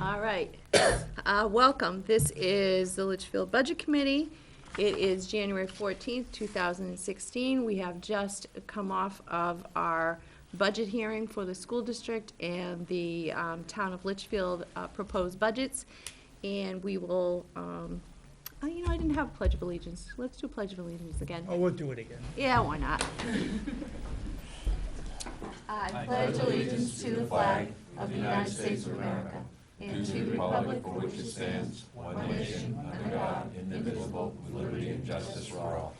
All right. Welcome. This is the Litchfield Budget Committee. It is January 14th, 2016. We have just come off of our budget hearing for the school district and the town of Litchfield proposed budgets. And we will, I didn't have Pledge of Allegiance. Let's do Pledge of Allegiance again. Oh, we'll do it again. Yeah, why not? I pledge allegiance to the flag of the United States of America and to the republic for which it stands, one nation, under God, indivisible, with liberty and justice for all.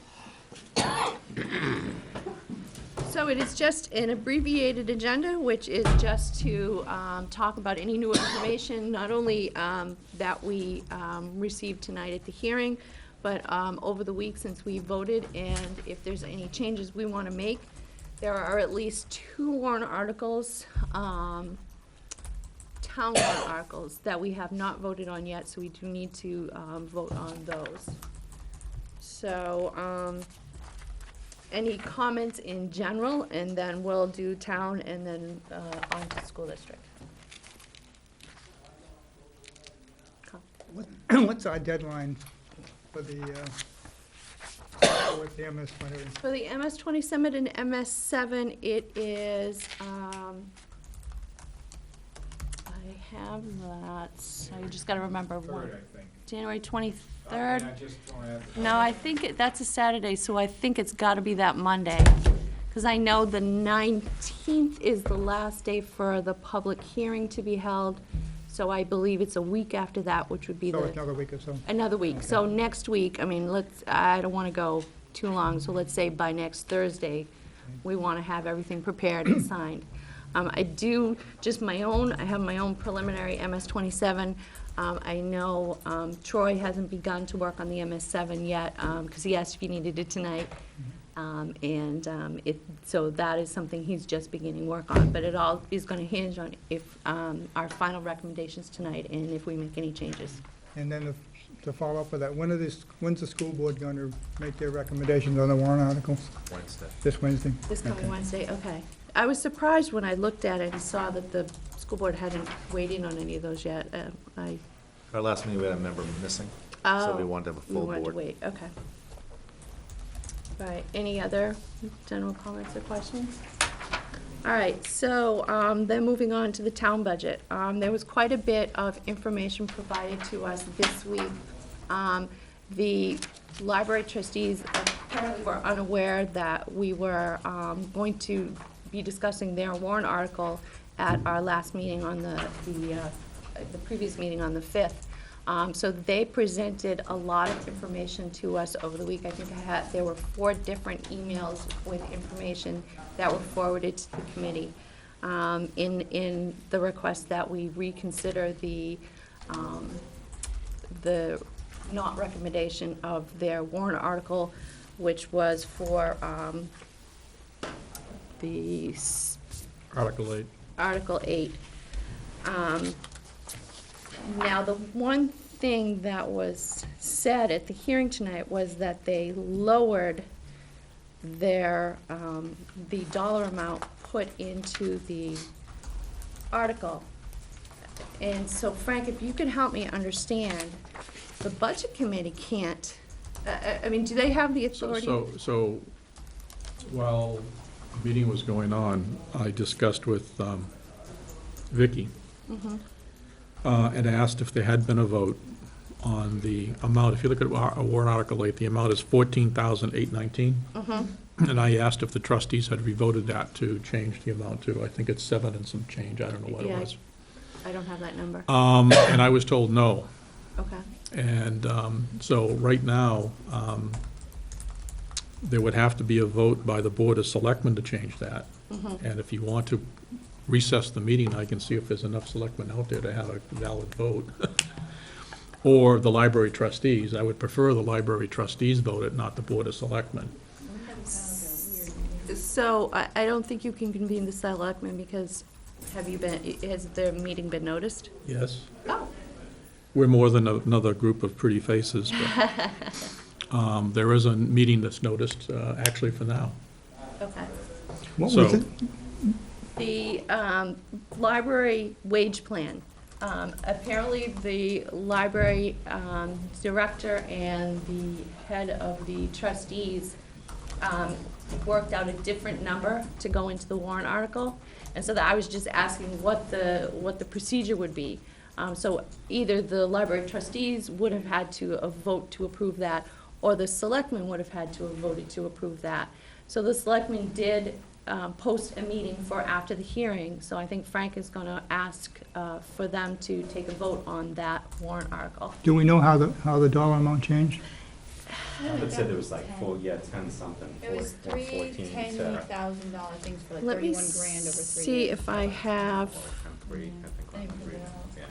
So it is just an abbreviated agenda, which is just to talk about any new information, not only that we received tonight at the hearing, but over the week since we voted, and if there's any changes we want to make. There are at least 2 warrant articles, town warrant articles, that we have not voted on yet, so we do need to vote on those. So, any comments in general, and then we'll do town, and then on to school district. What's our deadline for the with the MS whatever? For the MS-27 and MS-7, it is, I have that, so you just gotta remember what. Third, I think. January 23rd? I just don't have the- No, I think that's a Saturday, so I think it's gotta be that Monday. Because I know the 19th is the last day for the public hearing to be held, so I believe it's a week after that, which would be So the, another week or so? another week. So next week, I mean, I don't wanna go too long, so let's say by next Thursday, we wanna have everything prepared and signed. I do, just my own, I have my own preliminary MS-27. I know Troy hasn't begun to work on the MS-7 yet, because he asked if you needed it tonight. So that is something he's just beginning work on, but it all is gonna hinge on if, our final recommendations tonight, and if we make any changes. And then to follow up with that, when's the school board going to make their recommendations on the warrant articles? Wednesday. This Wednesday? This coming Okay. Wednesday, okay. I was surprised when I looked at it and saw that the school board hadn't weighed in on any of those yet. Our last meeting, we had a member missing, so we wanted to have a full We wanted to board. wait, okay. All right, any other general comments or questions? All right, so then moving on to the town budget. There was quite a bit of information provided to us this week. The library trustees apparently were unaware that we were going to be discussing their warrant article at our last meeting on the previous meeting on the 5th. So they presented a lot of information to us over the week. I think there were 4 different emails with information that were forwarded to the committee in the request that we reconsider the not recommendation of their warrant article, which was for the Article 8. Article 8. Now, the one thing that was said at the hearing tonight was that they lowered their, the dollar amount put into the article. And so, Frank, if you could help me understand, the budget committee can't, I mean, do they have the authority? So while the meeting was going on, I discussed with Vicky and asked if there had been a vote on the amount. If you look at warrant article 8, the amount is $14,819. And I asked if the trustees had revoted that to change the amount to, I think it's 7 and some change, I don't know what it Yeah, was. I don't have that number. And I was told no. Okay. And so right now, there would have to be a vote by the Board of Selectmen to change that. And if you want to recess the meeting, I can see if there's enough selectmen out there to have a valid vote. Or the library trustees. I would prefer the library trustees vote it, not the Board of Selectmen. So I don't think you can convene the selectmen because has their meeting been noticed? Yes? Oh. We're more than another group of pretty faces, but there is a meeting that's noticed, actually for now. Okay. What So- was it? The library wage plan Apparently, the library director and the head of the trustees worked out a different number to go into the warrant article. And so that I was just asking what the procedure would be. So either the library trustees would have had to vote to approve that, or the selectmen would have had to have voted to approve that. So the selectmen did post a meeting for after the hearing, so I think Frank is gonna ask for them to take a vote on that warrant article. Do we know how the dollar amount changed? It said it was like 10 something. It was 14 to- $10,000 things for like Let me 31 grand over 3 see years. if I have, Three, I think, on three. Yeah.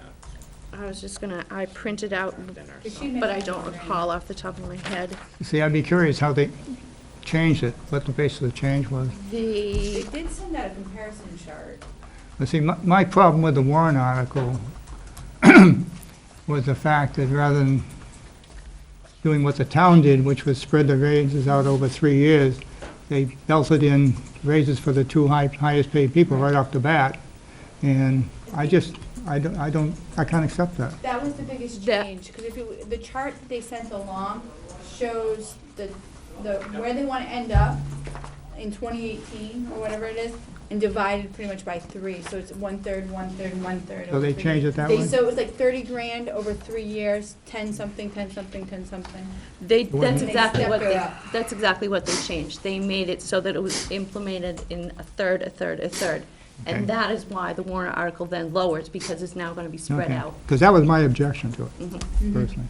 I was just gonna, I printed out, Dinner. Cause she but I mentioned don't $1 grand. recall off the top of my head. See, I'd be curious how they changed it, what the basis of the change was. They The, did send out a comparison chart. But see, my problem with the warrant article was the fact that rather than doing what the town did, which was spread the raises out over 3 years, they belted in raises for the two highest paid people right off the bat. And I can't accept that. That was the biggest That- change, because the chart that they sent along shows where they want to end up in 2018, or whatever it is, and divided pretty much by 3, so it's 1/3, 1/3, 1/3. So they changed it that way? So it was like 30 grand over 3 years, 10 something, 10 something, 10 something. that's When- exactly They what stepped it they, up. that's exactly what they changed. They made it so that it was implemented in a third, a third, a third. Okay. And that is why the warrant article then lowers, because it's now gonna be spread out. Because that was my objection to it, Mhm. personally.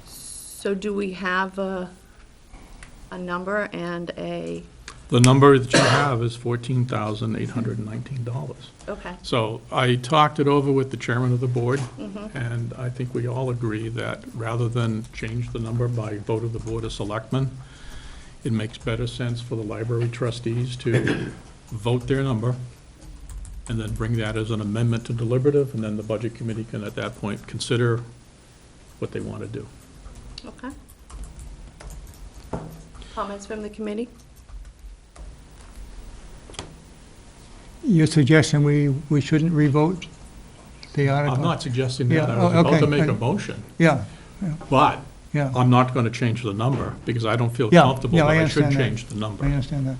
So do we have a number and a, The number that you have is $14,819. okay. So I talked it over with the chairman of the board, Mhm. and I think we all agree that rather than change the number by vote of the Board of Selectmen, it makes better sense for the library trustees to vote their number and then bring that as an amendment to deliberative, and then the budget committee can at that point consider what they want to do. Okay. Comments from the committee? You're suggesting we shouldn't revote the article? I'm not suggesting that, Yeah, I was oh, about to okay, make a okay. motion, Yeah, but yeah, I'm not going to change the number because I don't feel Yeah, comfortable yeah, that I I should understand that. change the I number, understand that.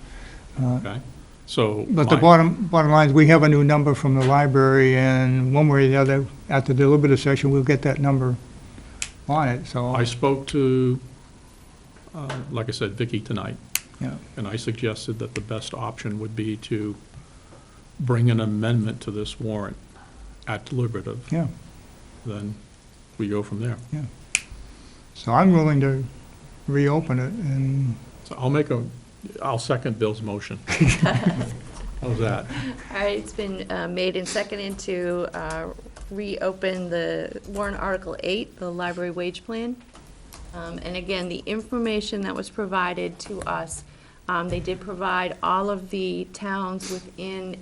okay? So. But the my- bottom line is, we have a new number from the library, and one way or the other, at the deliberative session, we'll get that number on it, so, I spoke to, like I said, Vicky tonight, yeah. and I suggested that the best option would be to bring an amendment to this warrant at deliberative. Yeah. Then we go from there. So I'm willing to reopen it, and So I'll second Bill's motion. How's that? All right, it's been made and seconded to reopen the warrant Article 8, the library wage plan. And again, the information that was provided to us, they did provide all of the towns within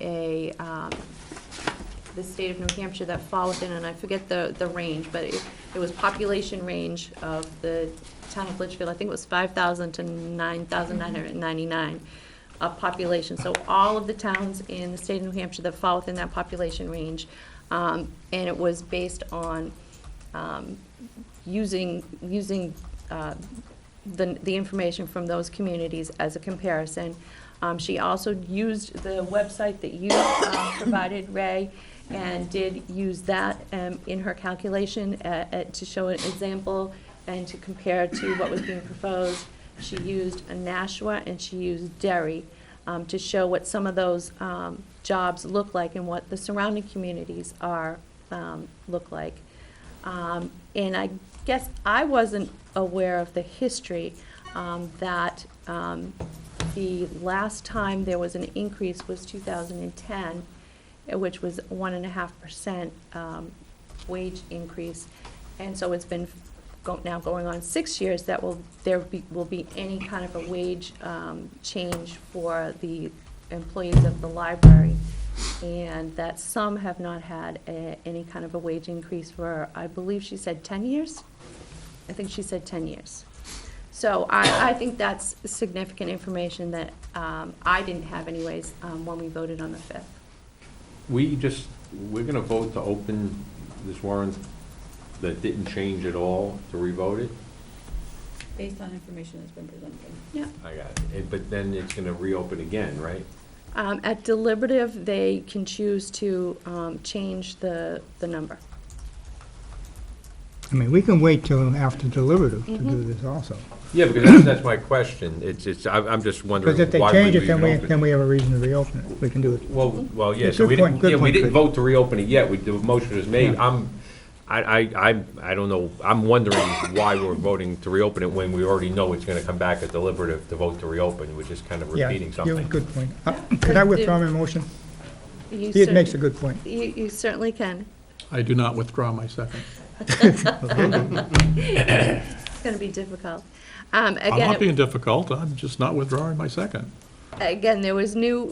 the state of New Hampshire that fall within, and I forget the range, but it was population range of the town of Litchfield. I think it was 5,000 to 9,999 population. So all of the towns in the state of New Hampshire that fall within that population range. And it was based on using the information from those communities as a comparison. She also used the website that you provided, Ray, and did use that in her calculation to show an example and to compare to what was being proposed. She used Nashua and she used Derry to show what some of those jobs look like and what the surrounding communities look like. And I guess I wasn't aware of the history that the last time there was an increase was 2010, which was 1.5% wage increase. And so it's been now going on 6 years that will be any kind of a wage change for the employees of the library, and that some have not had any kind of a wage increase for, I believe she said 10 years? I think she said 10 years. So I think that's significant information that I didn't have anyways when we voted on the 5th. we're gonna vote to open this warrant that didn't change at all, to revote it? Based on information that's been presented. Yeah. I got it. But then it's gonna reopen again, right? At deliberative, they can choose to change the number. I mean, we can wait till after deliberative to do this also. Yeah, because that's my question. I'm just wondering Because if they why change we it, then even open we have a reason to reopen it. We can do it. Well, yeah, Yeah, so good point, good we point, didn't Chris. vote to reopen it yet. The motion was made. Yeah. I don't know. I'm wondering why we're voting to reopen it when we already know it's gonna come back at deliberative to vote to reopen, which is kind of Yeah, repeating you something. good point. Could I withdraw my motion? It makes a good point. You certainly can. I do not withdraw my second. It's gonna be difficult. I'm Again, not being difficult, I'm just not withdrawing my second. again, there was new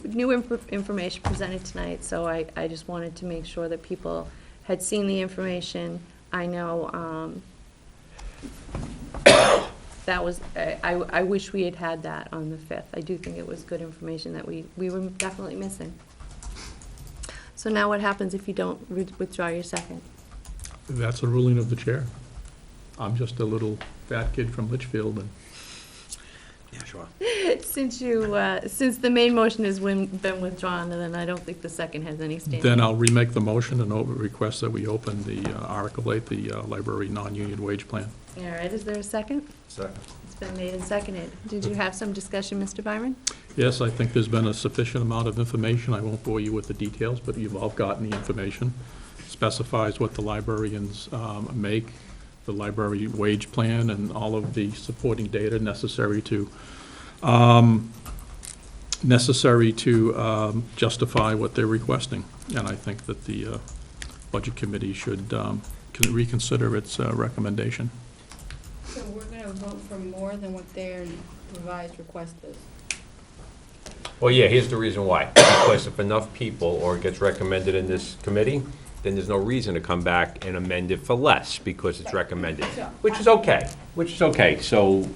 information presented tonight, so I just wanted to make sure that people had seen the information. I know, that was, I wish we had had that on the 5th. I do think it was good information that we were definitely missing. So now what happens if you don't withdraw your second? That's a ruling of the chair. I'm just a little fat kid from Litchfield, and Yeah, sure. Since the main motion has been withdrawn, then I don't think the second has any standing. then I'll remake the motion and request that we open the Article 8, the library non-union wage plan. All right, is there a second? Second. It's been made and seconded. Did you have some discussion, Mr. Byron? Yes, I think there's been a sufficient amount of information. I won't bore you with the details, but you've all gotten the information. Specifies what the librarians make, the library wage plan, and all of the supporting data necessary to justify what they're requesting. And I think that the Budget Committee should can reconsider its recommendation. So we're gonna vote for more than what their revised request is. Well, yeah, here's the reason why. Because if enough people, or it gets recommended in this committee, then there's no reason to come back and amend it for less, because it's recommended, which is okay, So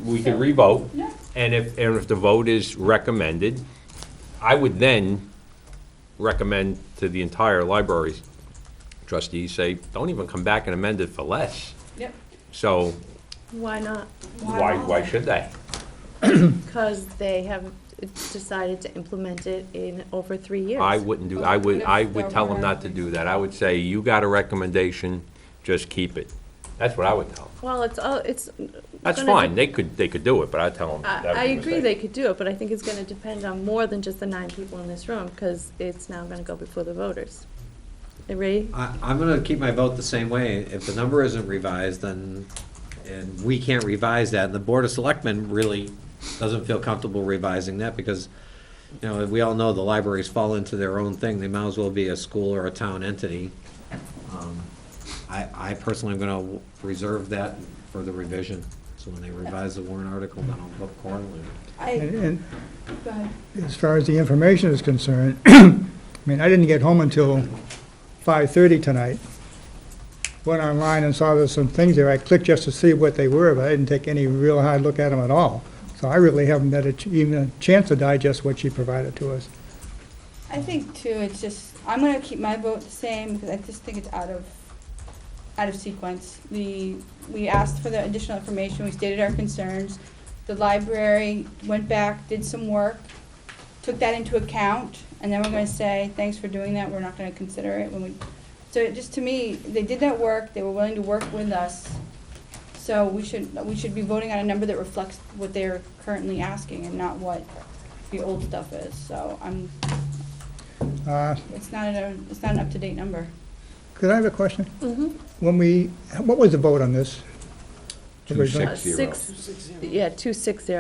we can revote, Yeah. and if the vote is recommended, I would then recommend to the entire library trustees, say, don't even come back and amend it for less. Yep. So Why not? why should they? Because they have decided to implement it in over 3 years. I wouldn't do, I would tell them not to do that. I would say, you got a recommendation, just keep it. That's what I would tell them. Well, it's. That's gonna fine, de- they could do it, but I'd tell them that was I a agree mistake. they could do it, but I think it's gonna depend on more than just the 9 people in this room, because it's now gonna go before the voters. Ray? I'm gonna keep my vote the same way. If the number isn't revised, then, and we can't revise that, and the Board of Selectmen really doesn't feel comfortable revising that, because, you know, we all know the libraries fall into their own thing. They might as well be a school or a town entity. I personally am gonna reserve that for the revision. So when they revise the warrant article, then I'll vote accordingly. And Go ahead. as far as the information is concerned, I mean, I didn't get home until 5:30 tonight. Went online and saw there's some things there. I clicked just to see what they were, but I didn't take any real hard look at them at all. So I really haven't had even a chance to digest what she provided to us. I think too, it's just, I'm gonna keep my vote the same, because I just think it's out of sequence. We asked for the additional information, we stated our concerns. The library went back, did some work, took that into account, and then we're gonna say, thanks for doing that, we're not gonna consider it when we, so it just, to me, they did that work, they were willing to work with us. So we should be voting on a number that reflects what they're currently asking and not what the old stuff is, so it's not an up-to-date number. Could I have a question? Mm-hmm. What was the vote on this? 260. Yeah, 260.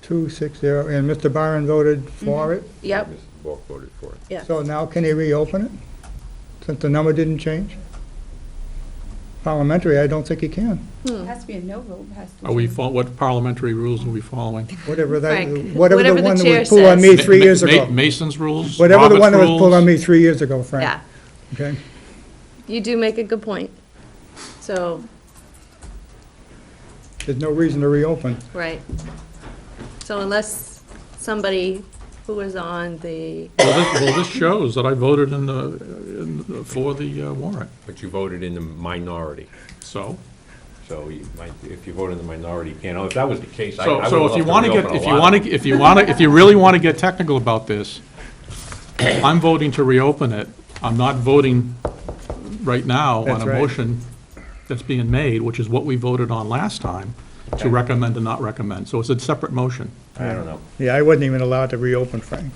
260, and Mr. Byron voted for it? Yep, Mrs. Bork voted for it. yeah. So now can he reopen it, since the number didn't change? Parliamentary, I don't think he can. It has to be a no vote, it has to be. Are we, what parliamentary rules are we following? Whatever that, Frank, whatever the whatever the one that chair was pulled on says. me 3 years ago. Mason's rules? Whatever the one that was Robert's pulled on rules? me 3 years ago, Frank. Yeah, Okay? you do make a good point. So, There's no reason to reopen. right. So unless somebody Who was on the, Well, this shows that I voted for the warrant, But you voted in the minority. so. So you might, if you vote in the minority, you can't. Oh, if that was the case, I So, would so love if you to want to reopen get, a lot of them. if you really want to get technical about this, I'm voting to reopen it. I'm not voting right now on That's a right. motion that's being made, which is what we voted on last time, to recommend and not recommend. So it's a separate motion. I don't know. Yeah, I wasn't even allowed to reopen, Frank.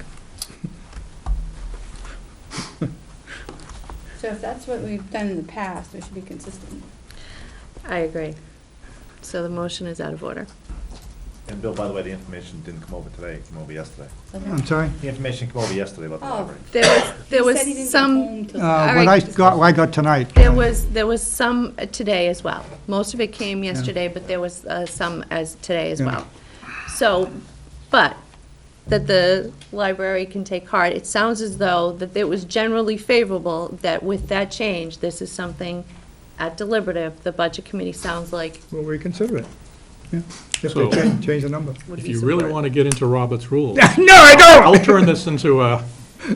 So if that's what we've done in the past, we should be consistent. I agree. So the motion is out of order. And Bill, by the way, the information didn't come over today, it came over yesterday. I'm sorry? The information came over yesterday about the Oh. library. There He was said he didn't get some, home till- All What I right. got, what I got tonight. there was some today as well. Most of it came yesterday, but there was some as today as Yeah. well. So, but that the library can take heart. It sounds as though that it was generally favorable that with that change, this is something at deliberative, the budget committee sounds like We'll reconsider it. Yeah, if So- they change the number. would If be you really support. want to get into Robert's rules, No, I don't! I'll turn this into a,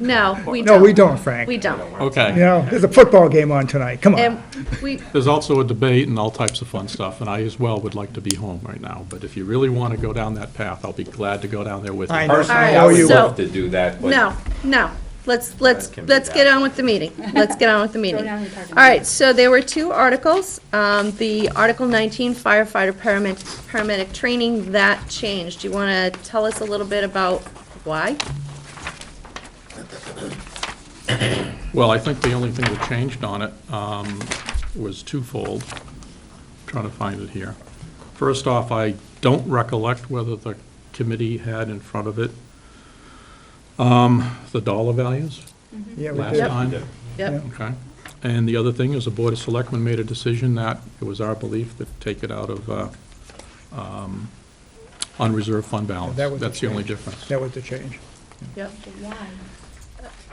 No, we No, don't. we don't, Frank. We don't. okay. You know, there's a football game on tonight, come on. And we, There's also a debate and all types of fun stuff, and I as well would like to be home right now. But if you really want to go down that path, I'll be glad to go down there with you. I know. Personally, All I right, would so- love to do that, but. no, let's can be get on with the meeting. Let's get on with the meeting. down and talk All right, so there were two articles. The Article 19 firefighter paramedic training, that changed. Do you want to tell us a little bit about why? Well, I think the only thing that changed on it was twofold. Trying to find it here. First off, I don't recollect whether the committee had in front of it the dollar values Yeah, we last did. time. Yep, Okay. And the other thing is the Board of Selectmen made a decision that it was our belief to take it out of unreserved fund balance. That was the That's the only change. difference, That was the change. yep. Why?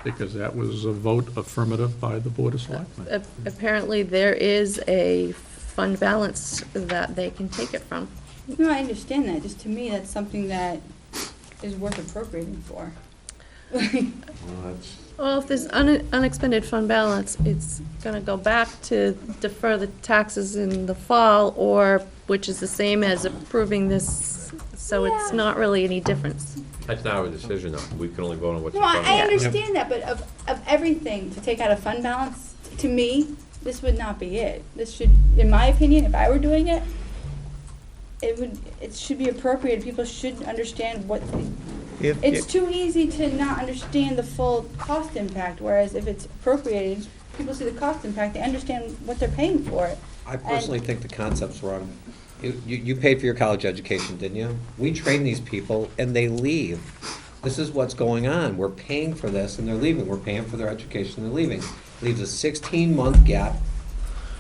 because that was a vote affirmative by the Board of Selectmen. Apparently, there is a fund balance that they can take it from. No, I understand that, just to me, that's something that is worth appropriating for. Well, that's- Well, if there's unexpended fund balance, it's gonna go back to defer the taxes in the fall, or, which is the same as approving this, so it's Yeah. not really any difference. That's not our decision, though. We can only vote on what's in No, front of I us. understand that, but of everything, to take out a fund balance, to me, this would not be it. This should, in my opinion, if I were doing it, it should be appropriate, people should understand what, If- it's if- too easy to not understand the full cost impact, whereas if it's appropriated, people see the cost impact, they understand what they're paying for it. I personally think the concept's wrong. You paid for your college education, didn't you? We train these people and they leave. This is what's going on. We're paying for this and they're leaving. We're paying for their education, they're leaving. Leaves a 16-month gap.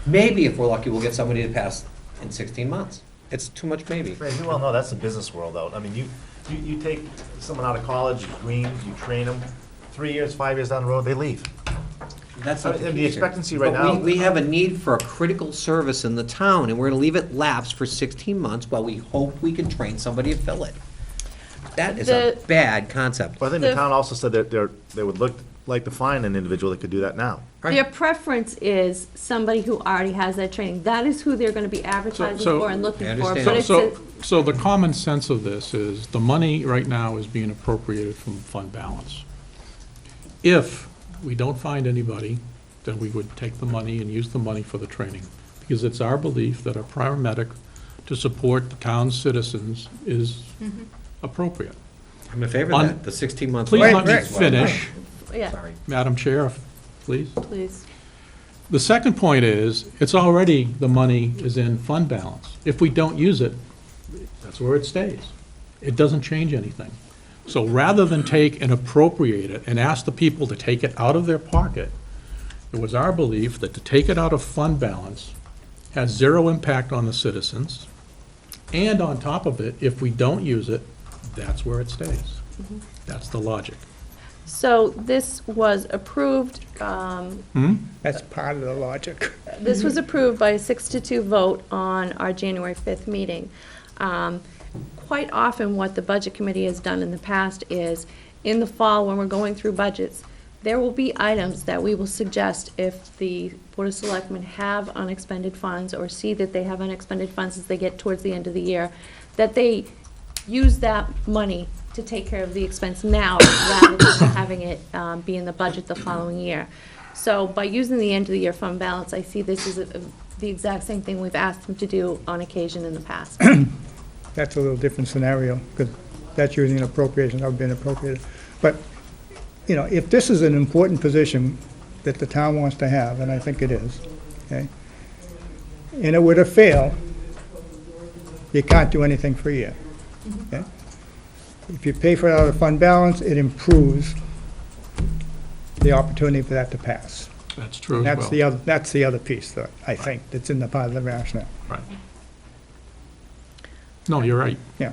Maybe if we're lucky, we'll get somebody to pass in 16 months. It's too much maybe. Ray, you well know that's the business world, though. I mean, you take someone out of college, you green, you train them, 3 years, 5 years down the road, they leave. That's I not mean, the case here. expectancy right But now- we have a need for a critical service in the town, and we're gonna leave it lapse for 16 months while we hope we can train somebody to fill it. That is a The- bad concept. Well, I think the town also said that they would look like to find an individual that could do that now. Their preference is somebody who already has that training. That is who they're gonna be advertising So- for and looking I for. understand. But So, it's so the common sense of this is, the money right now is being appropriated from fund balance. If we don't find anybody, then we would take the money and use the money for the training. Because it's our belief that a paramedic to support the town's citizens is appropriate. I'm in favor On- of that, the 16-month. Please Right, let me right. finish, yeah, Sorry. Madam Chair, please. please. The second point is, it's already, the money is in fund balance. If we don't use it, that's where it stays. It doesn't change anything. So rather than take and appropriate it and ask the people to take it out of their pocket, it was our belief that to take it out of fund balance has zero impact on the citizens, and on top of it, if we don't use it, that's where it stays. That's the logic. So this was approved, That's part of the logic. this was approved by a 6-2 vote on our January 5th meeting. Quite often, what the Budget Committee has done in the past is in the fall, when we're going through budgets, there will be items that we will suggest if the Board of Selectmen have unexpended funds or see that they have unexpended funds as they get towards the end of the year, that they use that money to take care of the expense now rather than having it be in the budget the following year. So by using the end of the year fund balance, I see this is the exact same thing we've asked them to do on occasion in the past. That's a little different scenario, because that's using an appropriation, that would be an appropriated. But, you know, if this is an important position that the town wants to have, and I think it is, okay, and it were to fail, you can't do anything for a year, okay? If you pay for it out of fund balance, it improves the opportunity for that to pass. That's true as well. That's the other piece, that I think, that's in the part of the rationale, Right. No, you're right. yeah.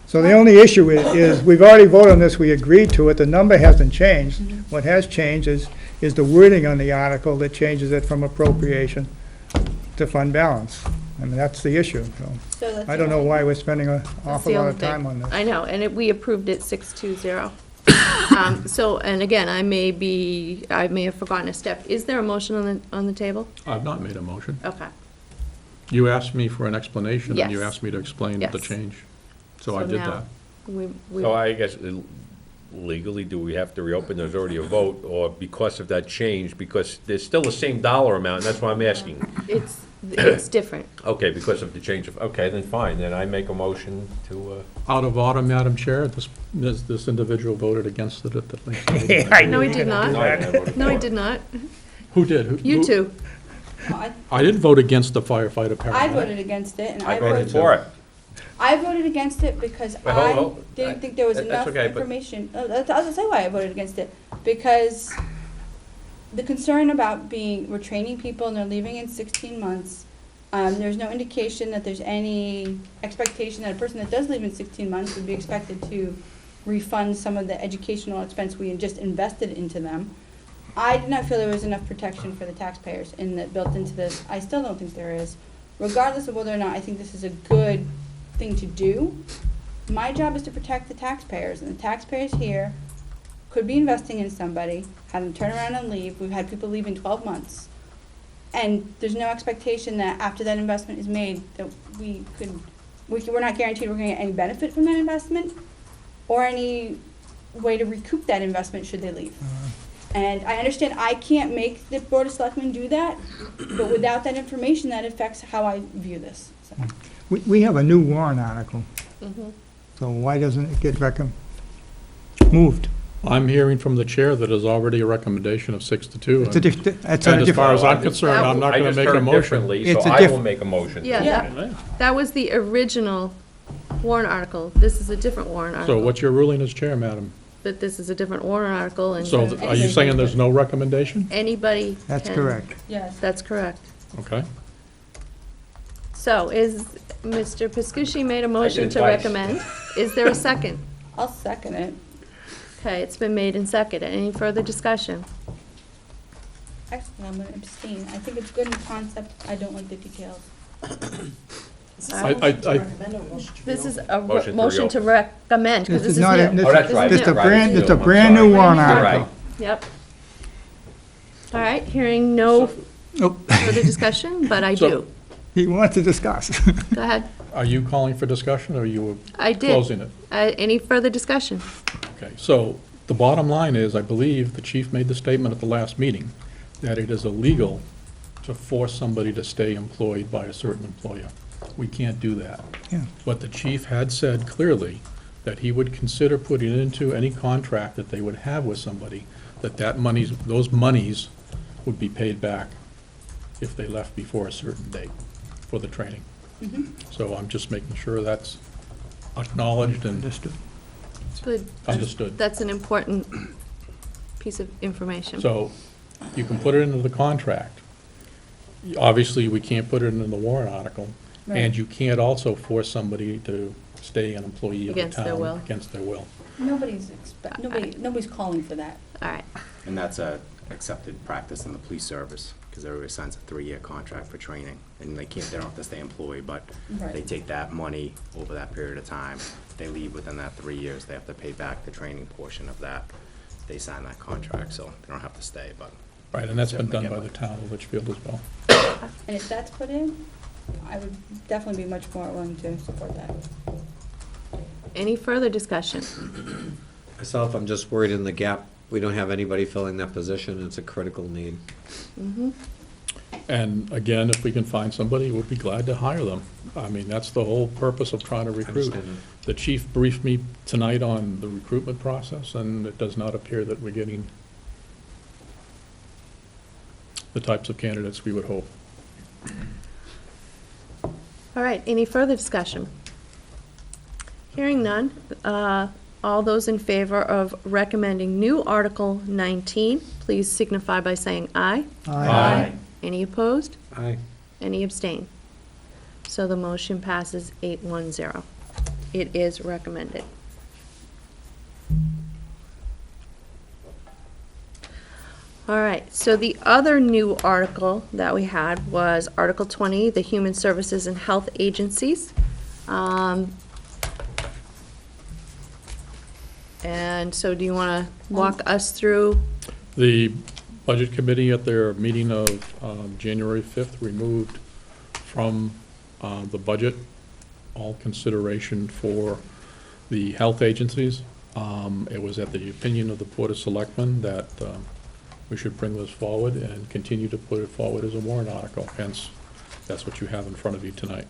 So the only issue is, we've already voted on this, we agreed to it, the number hasn't changed. What has changed is the wording on the article that changes it from appropriation to fund balance. I mean, that's the issue, so. So that's I don't know why we're spending an That's awful the lot only of time thing. on this. I know, and we approved it 6-2-0. So, and again, I may have forgotten a step. Is there a motion on the table? I've not made a motion. Okay. You asked me for an explanation, and you Yes. asked me to explain the Yes. change. So I did now that. we- So I guess legally, do we have to reopen? There's already a vote, or because of that change, because there's still the same dollar amount, and that's why I'm asking. It's different. Okay, because of the change of, okay, then fine, then I make a motion to, Out of order, Madam Chair, this individual voted against it at the last meeting. No, he did not. No, I voted No, he for it. did not. Who did? You two. I didn't vote against the firefighter paramedic. I voted against it, and I voted for it. I voted against it because Wait, hold, I hold. didn't think there was That's enough okay, but- information. I'll just say why I voted against it. Because the concern about we're training people and they're leaving in 16 months. There's no indication that there's any expectation that a person that does leave in 16 months would be expected to refund some of the educational expense we had just invested into them. I did not feel there was enough protection for the taxpayers built into this. I still don't think there is. Regardless of whether or not I think this is a good thing to do, my job is to protect the taxpayers, and the taxpayers here could be investing in somebody, have them turn around and leave. We've had people leave in 12 months. And there's no expectation that after that investment is made, that we're not guaranteed we're gonna get any benefit from that investment, or any way to recoup that investment should they leave. And I understand I can't make the Board of Selectmen do that, but without that information, that affects how I view this, so. We have a new warrant article, so why doesn't it get moved? I'm hearing from the chair that there's already a recommendation of 6-2. It's a that's And a as far different, as I'm concerned, I'm not I gonna just make a heard motion. differently, It's so a I will diff- make a motion. Yeah, that was the original warrant article. This is a different warrant So article. what's your ruling as chair, madam? That this is a different warrant article, and So are you saying there's no recommendation? anybody that's can- correct. Yes. That's correct. Okay. So is Mr. Piscucci made a motion it to twice. recommend? Is there a second? I'll second it. Okay, it's been made and seconded. Any further discussion? Actually, I'm gonna abstain. I think it's good in concept. I don't like the details. This is a Motion to motion to recommend, because this is not new. this- Oh, that's right. It's a Right, brand, it's it's a new. I'm brand new sorry. warrant You're article. right. Yep. All right, hearing no Oh, further discussion, but I So- do. he wants to discuss. Go ahead. Are you calling for discussion, or you were I did. closing it? Any further discussion? Okay, so the bottom line is, I believe the chief made the statement at the last meeting, that it is illegal to force somebody to stay employed by a certain employer. We can't do that. Yeah. But the chief had said clearly that he would consider putting into any contract that they would have with somebody, those monies would be paid back if they left before a certain date for the training. So I'm just making sure that's acknowledged and Understood. Good. understood. That's an important piece of information. So you can put it into the contract. Obviously, we can't put it in the warrant article. And Right. you can't also force somebody to stay an employee of the town. Against their will. Against their will. Nobody's calling for that. All right. And that's a accepted practice in the police service. because everybody signs a 3-year contract for training, and they don't have to stay employed, but Right. they take that money over that period of time. If they leave within that 3 years, they have to pay back the training portion of that. They sign that contract, so they don't have to stay, but. Right, and that's been done by Certainly the get town of Litchfield as well. And if that's put in, I would definitely be much more willing to support that. Any further discussion? Myself, I'm just worried in the gap, we don't have anybody filling that position. It's a critical need. Mhm. And again, if we can find somebody, we'll be glad to hire them. I mean, that's the whole purpose of trying to recruit. Understand. The chief briefed me tonight on the recruitment process, and it does not appear that we're getting the types of candidates we would hope. All right, any further discussion? Hearing none, all those in favor of recommending new Article 19, please signify by saying aye. Aye. Any opposed? Aye. Any abstain? So the motion passes 8-1-0. It is recommended. All right, so the other new article that we had was Article 20, the Human Services and Health Agencies. And so do you want to walk us through? The Budget Committee at their meeting of January 5th removed from the budget all consideration for the health agencies. It was at the opinion of the Board of Selectmen that we should bring this forward and continue to put it forward as a warrant article. Hence, that's what you have in front of you tonight.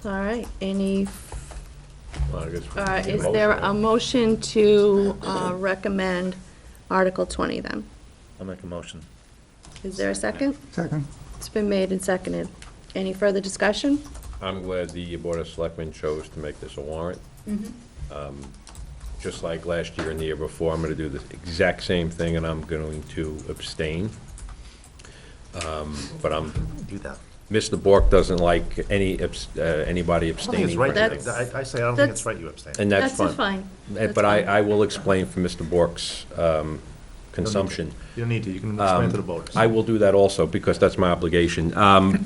All right, any, Well, I guess we need a is there motion. a motion to recommend Article 20 then? I'll make a motion. Is there a second? Second. It's been made and seconded. Any further discussion? I'm glad the Board of Selectmen chose to make this a warrant. Just like last year and the year before, I'm going to do the exact same thing, and I'm going to abstain. But Do that. Mr. Bork doesn't like anybody I don't think it's abstaining. right. from it. That's- I say, I don't think it's that's- right you abstain. And that's fine. fine. That's But fine. I will explain for Mr. Bork's consumption. You don't need to, you can explain to the voters. I will do that also, because that's my obligation.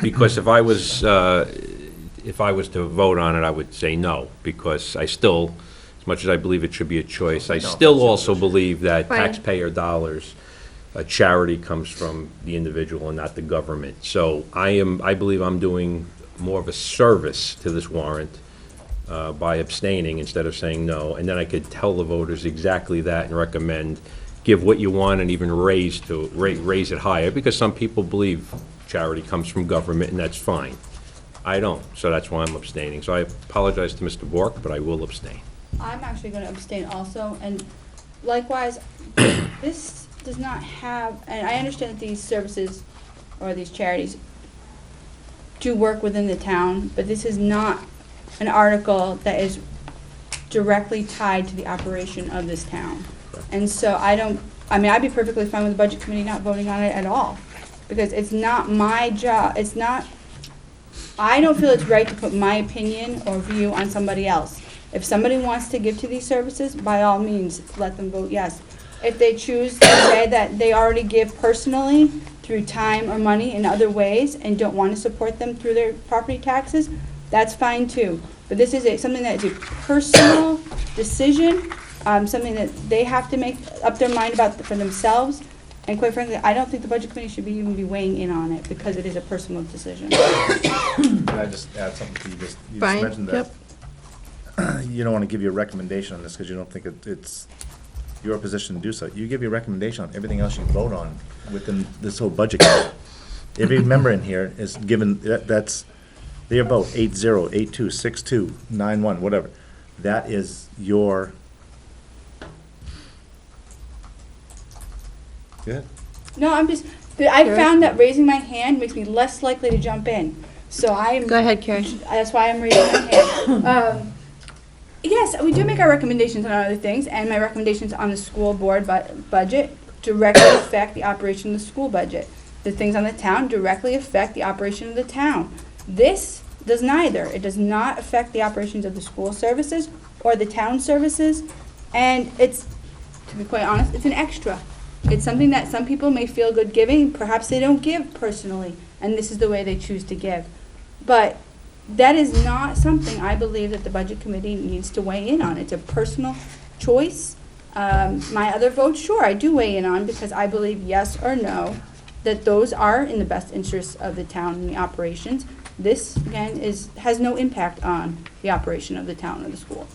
Because if I was to vote on it, I would say no, because I still, as much as I believe it should be a choice, I No, still it's your also position. believe that Right. taxpayer dollars, charity comes from the individual and not the government. So I believe I'm doing more of a service to this warrant by abstaining instead of saying no. And then I could tell the voters exactly that and recommend, give what you want and even raise it higher, because some people believe charity comes from government, and that's fine. I don't, so that's why I'm abstaining. So I apologize to Mr. Bork, but I will abstain. I'm actually gonna abstain also, and likewise, this does not have, and I understand that these services, or these charities, do work within the town, but this is not an article that is directly tied to the operation of this town. And so I'd be perfectly fine with the budget committee not voting on it at all, because it's not my job, I don't feel it's right to put my opinion or view on somebody else. If somebody wants to give to these services, by all means, let them vote yes. If they choose to say that they already give personally through time or money in other ways and don't want to support them through their property taxes, that's fine too. But this is something that is a personal decision, something that they have to make up their mind about for themselves. And quite frankly, I don't think the budget committee should even be weighing in on it, because it is a personal decision. Can I just add something to you? You just Brian? mentioned that you don't want to give you a recommendation on this because you don't think it's your position to do so. You give your recommendation on everything else you vote on within this whole budget. Every member in here is given, that's their vote, 8-0, 8-2, 6-2, 9-1, whatever. That is your. Good. No, I found that raising my hand makes me less likely to jump in. So I'm. Go ahead, Carrie. That's why I'm raising my hand. Yes, we do make our recommendations on other things, and my recommendations on the school board budget directly affect the operation of the school budget. The things on the town directly affect the operation of the town. This does neither. It does not affect the operations of the school services or the town services, and it's, to be quite honest, it's an extra. It's something that some people may feel good giving, perhaps they don't give personally, and this is the way they choose to give. But that is not something I believe that the budget committee needs to weigh in on. It's a personal choice. My other votes, sure, I do weigh in on, because I believe yes or no, that those are in the best interests of the town and the operations. This, again, has no impact on the operation of the town or the school.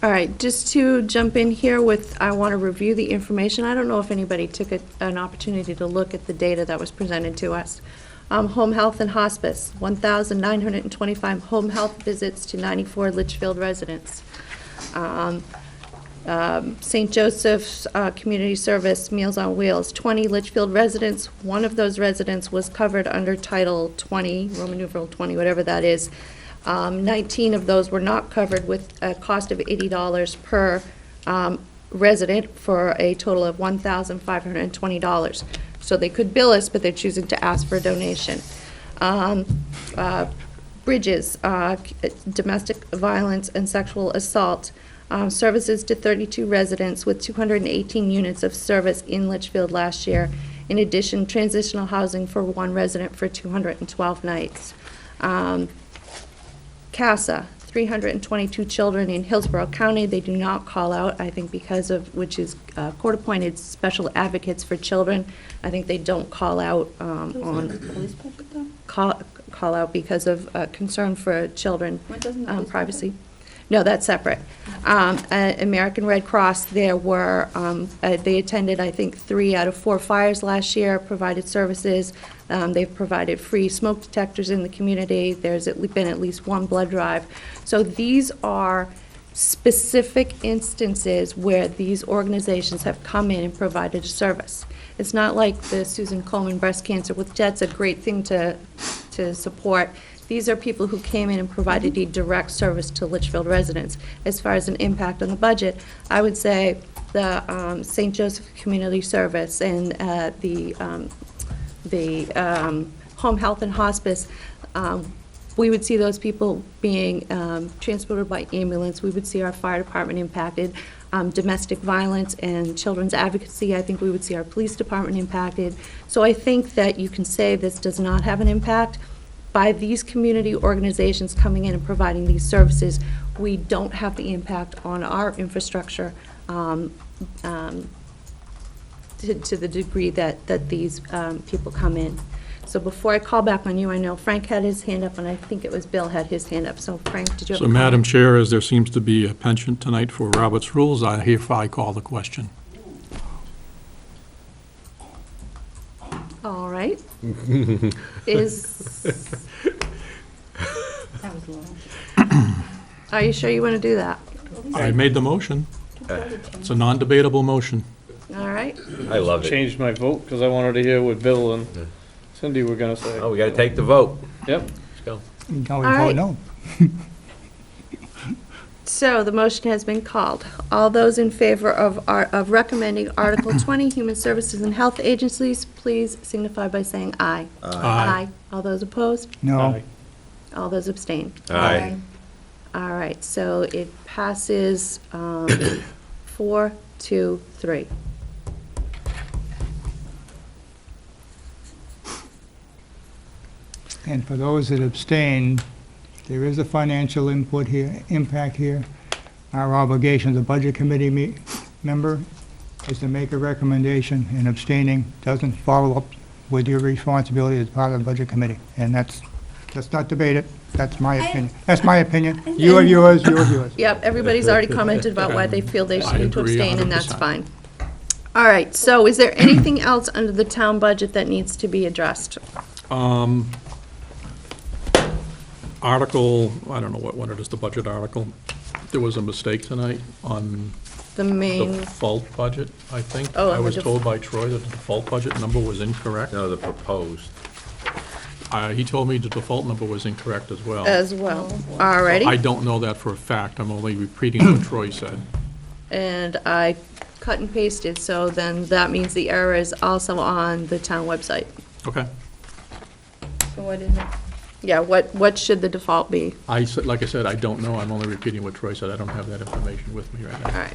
All right, just to jump in here with, I want to review the information. I don't know if anybody took an opportunity to look at the data that was presented to us. Home health and hospice, 1,925 home health visits to 94 Litchfield residents. St. Joseph's Community Service, Meals on Wheels, 20 Litchfield residents. One of those residents was covered under Title 20, Roman numeral 20, whatever that is. 19 of those were not covered, with a cost of $80 per resident, for a total of $1,520. So they could bill us, but they're choosing to ask for a donation. Bridges, domestic violence and sexual assault, services to 32 residents, with 218 units of service in Litchfield last year. In addition, transitional housing for one resident for 212 nights. CASA, 322 children in Hillsborough County. They do not call out, I think because of, which is court-appointed special advocates for children. I think they don't call out on, Police budget though? call out because of concern for children, What doesn't the police privacy. No, that's separate. American Red Cross, there were, they attended, I think, 3 out of 4 fires last year, provided services. They've provided free smoke detectors in the community. There's been at least 1 blood drive. So these are specific instances where these organizations have come in and provided a service. It's not like the Susan Komen breast cancer, which that's a great thing to support. These are people who came in and provided a direct service to Litchfield residents. As far as an impact on the budget, I would say the St. Joseph Community Service and the home health and hospice, we would see those people being transported by ambulance. We would see our fire department impacted. Domestic violence and children's advocacy, I think we would see our police department impacted. So I think that you can say this does not have an impact. By these community organizations coming in and providing these services, we don't have the impact on our infrastructure to the degree that these people come in. So before I call back on you, I know Frank had his hand up, and I think it was Bill had his hand up. So Frank, did you have a So, comment? Madam Chair, as there seems to be a penchant tonight for Robert's rules, I hereby call the question. All right. Is, That was low. are you sure you want to do that? I made the motion. It's a non-debatable motion. All right. I love it. Changed my vote because I wanted to hear what Bill and Cindy were gonna say. Oh, we gotta take the vote. Yep. Let's go. Now we All right. vote no. So the motion has been called. All those in favor of recommending Article 20, Human Services and Health Agencies, please signify by saying aye. Aye. All those opposed? No. Aye. All those abstain? Aye. All right, so it passes 4-3. And for those that abstain, there is a financial impact here. Our obligation as a budget committee member is to make a recommendation, and abstaining doesn't follow up with your responsibility as part of the budget committee. And let's not debate it. That's my opinion. That's my opinion. You have yours, you have yours. Yep, everybody's already commented about why they feel they I should need to agree abstain, and that's 100%. fine. All right, so is there anything else under the town budget that needs to be addressed? Article, I don't know what it is, the budget article. There was a mistake tonight on The the main, default budget, I think. Oh, I on the was told by Troy that the default budget number was incorrect. No, the proposed. He told me the default number was incorrect as well. as well. All righty. I don't know that for a fact. I'm only repeating what Troy said. And I cut and pasted, so then that means the error is also on the town website. Okay. So what is it? Yeah, what should the default be? Like I said, I don't know. I'm only repeating what Troy said. I don't have that information with me right All now. right.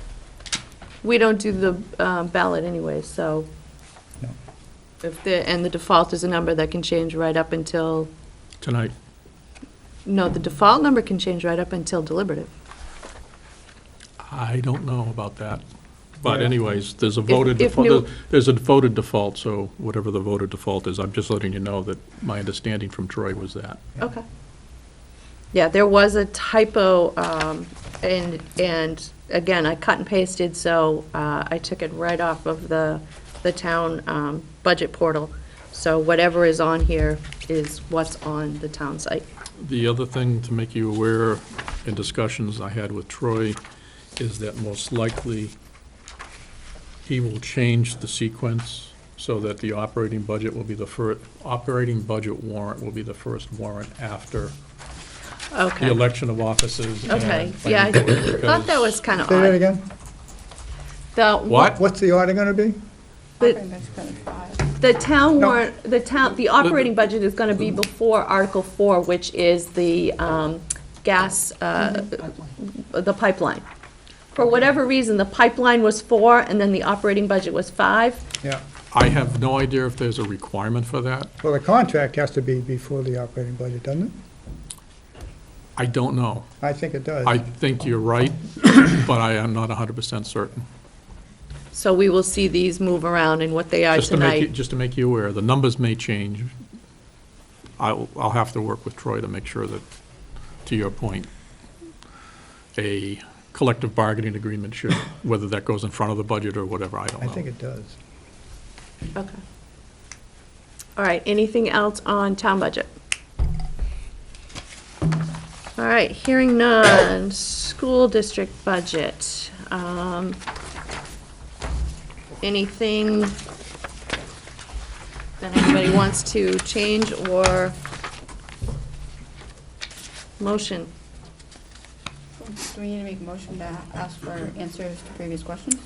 We don't do the ballot anyway, so. No. And the default is a number that can change right up until, Tonight, no, the default number can change right up until deliberative. I don't know about that. But Yeah. anyways, there's a voted if new- default, there's a voted default, so whatever the voted default is, I'm just letting you know that my understanding from Troy was that. Okay. Yeah, there was a typo, and again, I cut and pasted, so I took it right off of the town budget portal. So whatever is on here is what's on the town site. The other thing to make you aware in discussions I had with Troy is that most likely he will change the sequence so that the operating budget will be the first, operating budget warrant will be the first warrant after the Okay, election of officers. and okay, yeah, I planning board, thought that because was kind of Say that odd. again? What? What's the order gonna be? The town No. warrant, the operating budget is gonna be before Article 4, which is the gas, the pipeline. For whatever reason, the pipeline was 4, and then the operating budget was 5. Yeah. I have no idea if there's a requirement for that. Well, the contract has to be before the operating budget, doesn't it? I don't know. I think it does. I think you're right, but I am not 100% certain. So we will see these move around and what they are tonight. Just to make you aware, the numbers may change. I'll have to work with Troy to make sure that, to your point, a collective bargaining agreement should, whether that goes in front of the budget or whatever, I don't I know. think it does. Okay. All right, anything else on town budget? All right, hearing none, school district budget. Anything that anybody wants to change or motion? Do we need to make a motion to ask for answers to previous questions?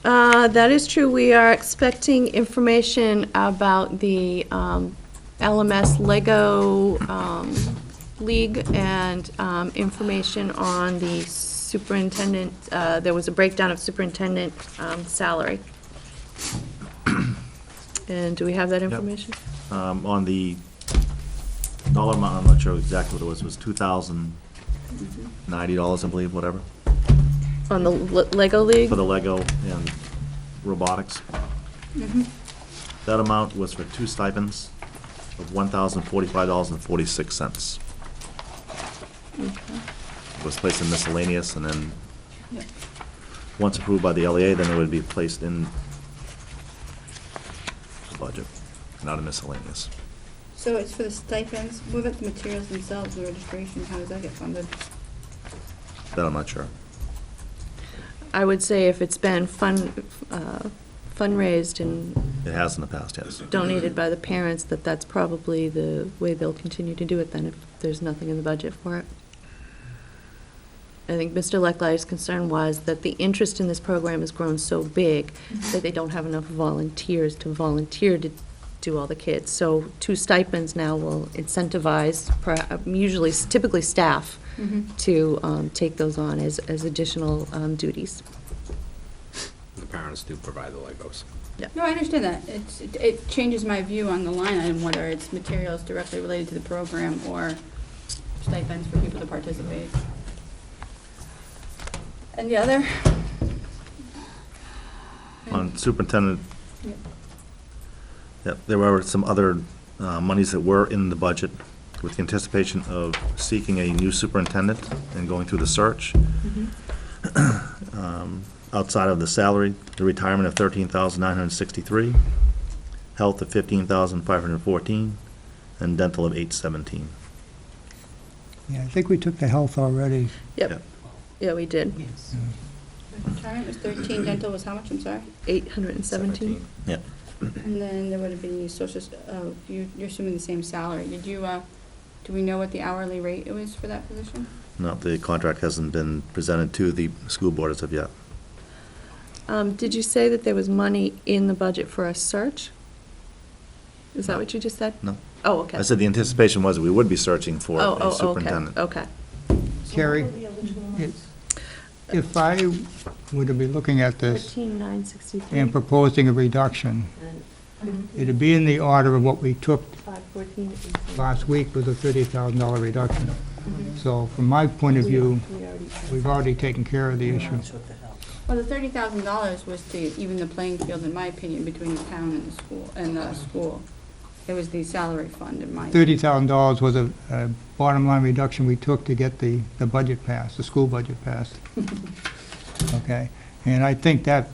That is true. We are expecting information about the LMS Lego League and information on the superintendent. There was a breakdown of superintendent salary. And do we have that information? On the dollar amount, I'm not sure exactly what it was $2,090, I believe, whatever, On the Lego League? for the Lego and robotics. That amount was for 2 stipends of $1,045.46. It was placed in miscellaneous, and then, once approved by the LEA, then it would be placed in the budget, not in miscellaneous. So it's for the stipends, what about the materials themselves, the registration, how does that get funded? That I'm not sure. I would say if it's been fundraised and It has in the past, yes. donated by the parents, that's probably the way they'll continue to do it then, if there's nothing in the budget for it. I think Mr. Leckley's concern was that the interest in this program has grown so big that they don't have enough volunteers to volunteer to do all the kids. So 2 stipends now will incentivize, usually, typically staff, to take those on as additional duties. The parents do provide the Legos. No, I understand that. It changes my view on the line item, whether it's materials directly related to the program or stipends for people to participate. And the other? On superintendent, Yep. yep, there were some other monies that were in the budget with the anticipation of seeking a new superintendent and going through the search. Outside of the salary, the retirement of $13,963, health of $15,514, and dental of $817. Yeah, I think we took the health already. Yep, yeah, we did. Retirement was 13, dental was how much, I'm sorry? 817. Yep. And then there would be social, you're assuming the same salary. Did you, do we know what the hourly rate it was for that position? No, the contract hasn't been presented to the school board as of yet. Did you say that there was money in the budget for a search? Is that what you just said? No. Oh, okay. I said the anticipation was we would be searching for Oh, a okay, superintendent. okay. Carrie, if I were to be looking at this 13,963 and proposing a reduction, and it'd be in the order of what we took 514. last week with a $30,000 reduction. Mm-hmm. So from my point of view, We already- we've already taken care of the issue. Well, the $30,000 was to even the playing field, in my opinion, between the town and the school. It was the salary fund, in my opinion. $30,000 was a bottom line reduction we took to get the budget passed, the school budget passed. Okay? And I think that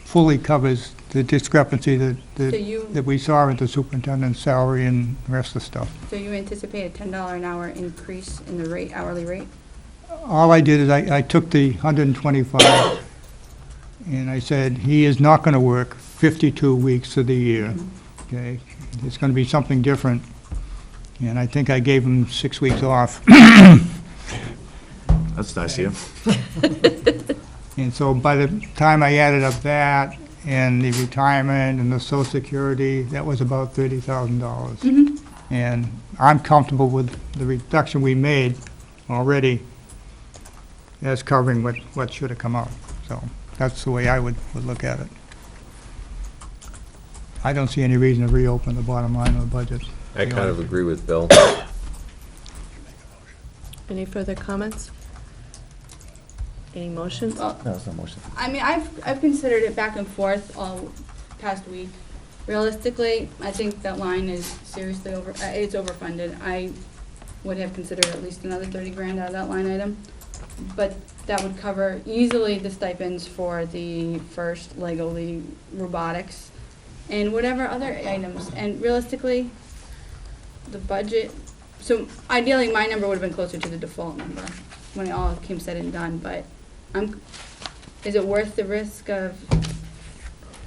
fully covers the discrepancy So you, that we saw in the superintendent's salary and the rest of the stuff. so you anticipate a $10 an hour increase in the rate, hourly rate? All I did is I took the 125 and I said, he is not going to work 52 weeks of the year, okay? It's going to be something different. And I think I gave him 6 weeks off. That's nice of you. And so by the time I added up that and the retirement and the social security, that was about $30,000. And I'm comfortable with the reduction we made already as covering what should have come out. So that's the way I would look at it. I don't see any reason to reopen the bottom line of the budget. I kind of agree with Bill. Any further comments? Any motions? Well, No, it's not motion. I mean, I've considered it back and forth all past week. Realistically, I think that line is seriously it's overfunded. I would have considered at least another 30 grand out of that line item. But that would cover easily the stipends for the first Lego League robotics and whatever other items. And realistically, the budget, so ideally my number would have been closer to the default number when it all came said and done, but is it worth the risk of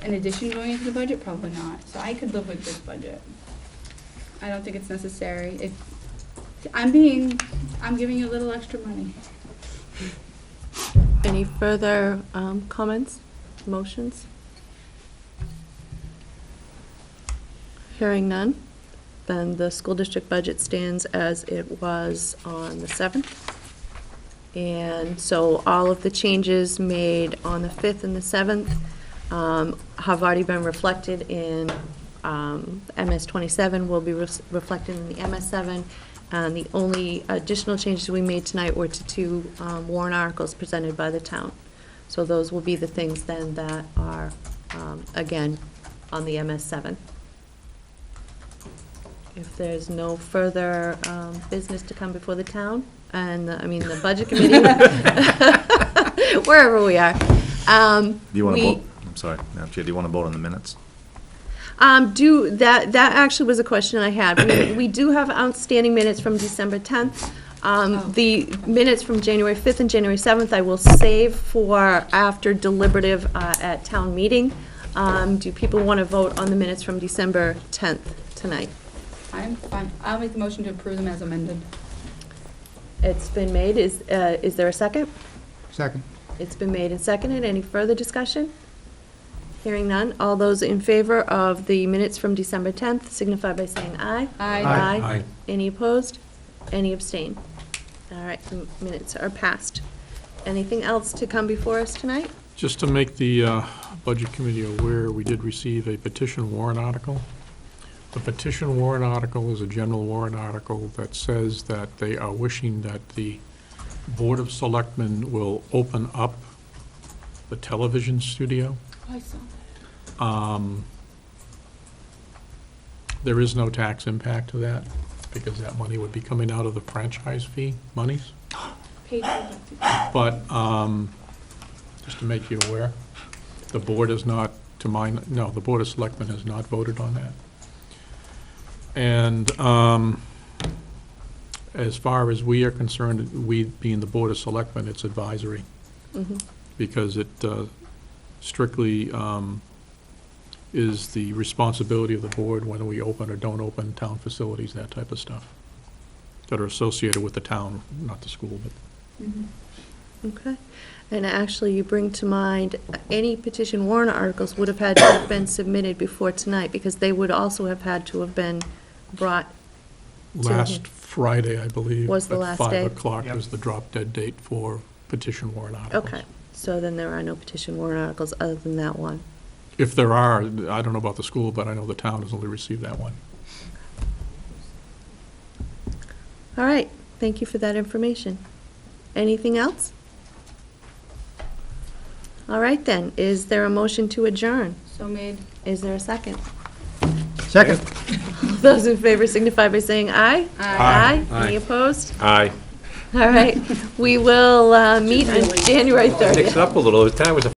an addition going into the budget? Probably not. So I could live with this budget. I don't think it's necessary. I'm giving you a little extra money. Any further comments, motions? Hearing none, then the school district budget stands as it was on the 7th. And so all of the changes made on the 5th and the 7th have already been reflected in MS 27, will be reflected in the MS 7. And the only additional changes we made tonight were to 2 warrant articles presented by the town. So those will be the things then that are, again, on the MS 7. If there's no further business to come before the town, and, the budget committee, wherever we are. Do you want to vote? I'm sorry, Madam Chair, do you want to vote on the minutes? That actually was a question I had. We do have outstanding minutes from December 10th. The minutes from January 5th and January 7th I will save for after deliberative at town meeting. Do people want to vote on the minutes from December 10th tonight? I'm fine. I'll make the motion to approve them as amended. It's been made. Is there a second? Second. It's been made and seconded. Any further discussion? Hearing none. All those in favor of the minutes from December 10th signify by saying aye. Aye. Aye. Any opposed? Any abstain? All right, minutes are passed. Anything else to come before us tonight? Just to make the Budget Committee aware, we did receive a petition warrant article. The petition warrant article is a general warrant article that says that they are wishing that the Board of Selectmen will open up the television studio. Oh, I saw that. There is no tax impact to that, because that money would be coming out of the franchise fee monies. Paid for. But, just to make you aware, the board is not, the Board of Selectmen has not voted on that. And as far as we are concerned, we being the Board of Selectmen, it's advisory, because it strictly is the responsibility of the board when we open or don't open town facilities, that type of stuff, that are associated with the town, not the school, but. Okay. And actually, you bring to mind, any petition warrant articles would have had to have been submitted before tonight, because they would also have had to have been brought to Last Friday, I believe. Was the last day? At 5 o'clock Yep. was the drop dead date for petition warrant articles. Okay, So then there are no petition warrant articles other than that one. If there are, I don't know about the school, but I know the town has only received that one. All right, thank you for that information. Anything else? All right then, is there a motion to adjourn? So made. Is there a second? Second. Those in favor signify by saying aye. Aye. Aye. Any opposed? Aye. All right, we will meet on January 30th. Mix it up a little, that was a